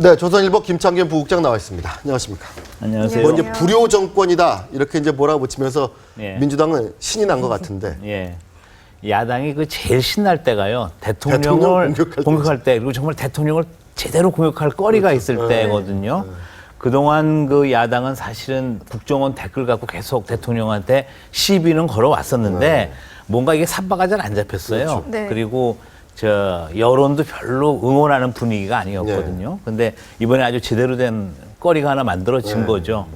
네, 조선일보 김창균 부국장 나와 있습니다. 안녕하십니까? 안녕하세요. 뭐 이제 불효 정권이다 이렇게 이제 몰아붙이면서 예. 민주당은 신이 난 것 같은데. 예. 야당이 그 제일 신날 때가요. 대통령 대통령을 공격할 공격할 때, 그리고 정말 대통령을 제대로 공격할 거리가 있을 때거든요. 그동안 그 야당은 사실은 국정원 댓글 갖고 계속 대통령한테 시비는 걸어왔었는데 뭔가 이게 삽바가 잘 안 잡혔어요. 그렇죠. 네. 그리고 여론도 별로 응원하는 분위기가 아니었거든요. 근데 이번에 아주 제대로 된 거리가 하나 만들어진 거죠.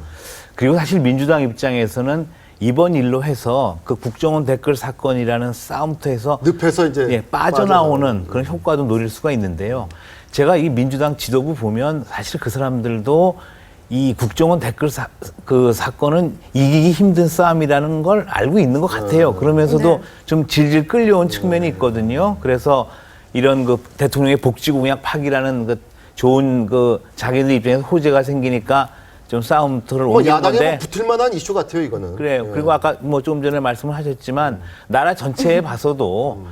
그리고 사실 민주당 입장에서는 이번 일로 해서 그 국정원 댓글 사건이라는 싸움터에서 늪에서 이제 빠져나오는 그런 효과도 노릴 수가 있는데요. 제가 이 민주당 지도부 보면 사실 그 사람들도 이 국정원 댓글 그 사건은 이기기 힘든 싸움이라는 걸 알고 있는 것 같아요. 그러면서도 네. 좀 질질 끌려온 측면이 있거든요. 그래서 이런 그 대통령의 복지 공약 파기라는 그 좋은 그 자기들 입장에서 호재가 생기니까 좀 싸움터를 뭐 옮긴 야당에 건데. 뭐 붙을 만한 이슈 같아요, 이거는. 그래요. 그리고 아까 뭐 좀 전에 말씀을 하셨지만 나라 전체에 봐서도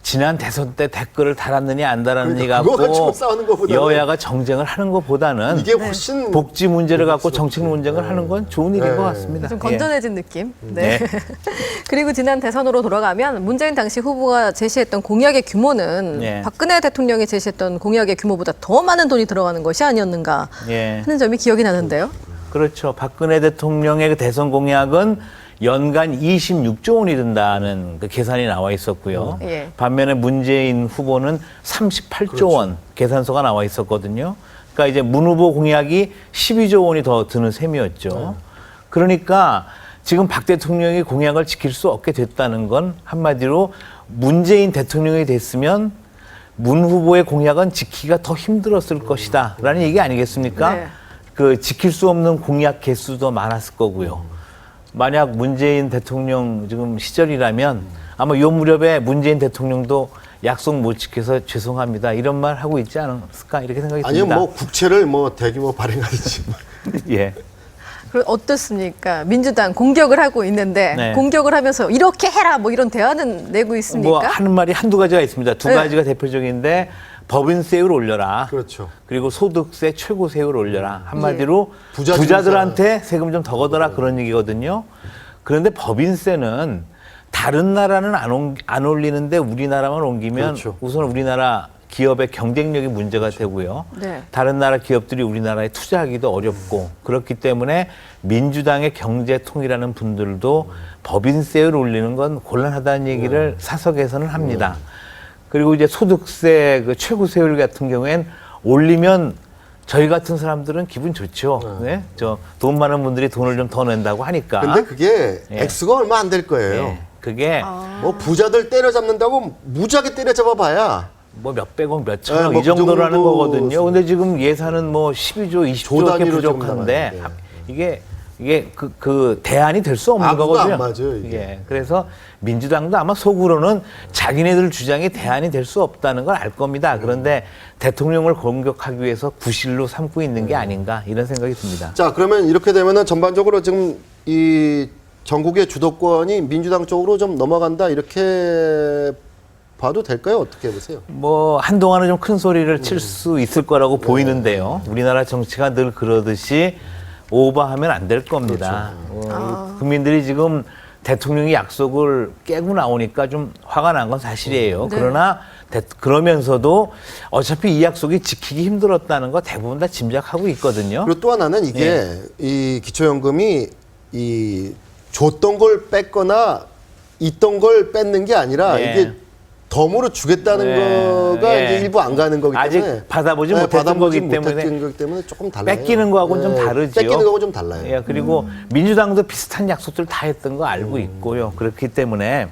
지난 대선 때 댓글을 달았느냐 안 달았느냐 그거 가지고 갖고 싸우는 것보다는 여야가 정쟁을 하는 것보다는 이게 훨씬 복지 문제를 갖고 정책 논쟁을 하는 건 좋은 일인 것 같습니다. 좀 예. 건전해진 느낌. 네. 네. 그리고 지난 대선으로 돌아가면 문재인 당시 후보가 제시했던 공약의 규모는 네. 박근혜 대통령이 제시했던 공약의 규모보다 더 많은 돈이 들어가는 것이 아니었는가 예. 하는 점이 기억이 나는데요. 그렇죠. 박근혜 대통령의 그 대선 공약은 연간 26조 원이 든다는 그 계산이 나와 있었고요. 예. 반면에 문재인 후보는 38조 원 계산서가 나와 있었거든요. 그러니까 이제 문 후보 공약이 12조 원이 더 드는 셈이었죠. 그러니까 지금 박 대통령이 공약을 지킬 수 없게 됐다는 건 한마디로 문재인 대통령이 됐으면 문 후보의 공약은 지키기가 더 힘들었을 것이다 라는 얘기 아니겠습니까? 네. 그 지킬 수 없는 공약 개수도 많았을 거고요. 만약 문재인 대통령 지금 시절이라면 아마 요 무렵에 문재인 대통령도 약속 못 지켜서 죄송합니다 이런 말 하고 있지 않았을까 이렇게 생각이 아니면 듭니다. 뭐 국채를 뭐 대규모 발행하든지. 예. 그럼 어떻습니까? 민주당 공격을 하고 있는데 네. 공격을 하면서 이렇게 해라 뭐 이런 대안은 내고 있습니까? 뭐 하는 말이 한두 가지가 있습니다. 두 네. 가지가 대표적인데 법인세율 올려라. 그렇죠. 그리고 소득세 최고세율 올려라. 한마디로 부자 부자들한테 세금 좀 더 걷어라 그런 얘기거든요. 그런데 법인세는 다른 나라는 안 올리는데 우리나라만 옮기면 그렇죠. 우선 우리나라 기업의 경쟁력이 문제가 되고요. 네. 다른 나라 기업들이 우리나라에 투자하기도 어렵고 그렇기 때문에 민주당의 경제통이라는 분들도 법인세를 올리는 건 곤란하다는 얘기를 사석에서는 합니다. 그리고 이제 소득세 그 최고세율 같은 경우엔 올리면 저희 같은 사람들은 기분 좋죠. 네? 저 돈 많은 분들이 돈을 좀 더 낸다고 하니까. 근데 그게 예. 액수가 얼마 안 될 거예요. 예, 그게 뭐 부자들 때려잡는다고 무지하게 때려잡아 봐야 뭐 몇백억, 몇천억 뭐 이 정도라는 그 정도 거거든요. 근데 지금 예산은 뭐 12조, 20조밖에 단위로 지금 부족한데 나가는데. 이게 그 대안이 될 수 없는 아무도 거거든요. 안 맞아요, 이게. 예, 그래서 민주당도 아마 속으로는 자기네들 주장이 대안이 될 수 없다는 걸 알 겁니다. 그런데 대통령을 공격하기 위해서 구실로 삼고 있는 게 아닌가 이런 생각이 듭니다. 자, 그러면 이렇게 되면은 전반적으로 지금 이 전국의 주도권이 민주당 쪽으로 좀 넘어간다 이렇게 봐도 될까요? 어떻게 보세요? 뭐 한동안은 좀 큰 소리를 칠 수 있을 거라고 보이는데요. 우리나라 정치가 늘 그러듯이 오버하면 안 될 겁니다. 국민들이 지금 대통령이 약속을 깨고 나오니까 좀 화가 난 건 사실이에요. 네. 그러나 그러면서도 어차피 이 약속이 지키기 힘들었다는 거 대부분 다 짐작하고 있거든요. 그리고 또 하나는 이게 이 기초연금이 이 줬던 걸 뺐거나 있던 걸 뺏는 게 아니라 예. 이게 덤으로 주겠다는 예. 거가 예. 이제 일부 안 가는 거기 때문에 아직 받아보지 못했던 거기 때문에 조금 달라요. 뺏기는 거하고는 좀 다르죠. 뺏기는 거하고 좀 달라요. 예, 그리고 민주당도 비슷한 약속들 다 했던 거 알고 있고요. 그렇기 때문에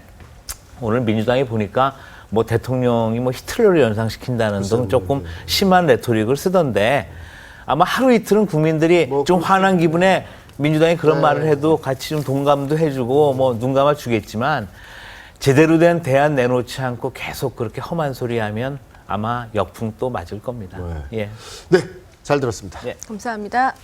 오늘 민주당이 보니까 뭐 대통령이 뭐 히틀러를 연상시킨다는 등 조금 심한 레토릭을 쓰던데 아마 하루 이틀은 국민들이 뭐 좀 화난 기분에 민주당이 그런 말을 해도 같이 좀 동감도 해주고 뭐 눈 감아 주겠지만 제대로 된 대안 내놓지 않고 계속 그렇게 험한 소리 하면 아마 역풍 또 맞을 겁니다. 예. 네, 잘 들었습니다. 예. 감사합니다.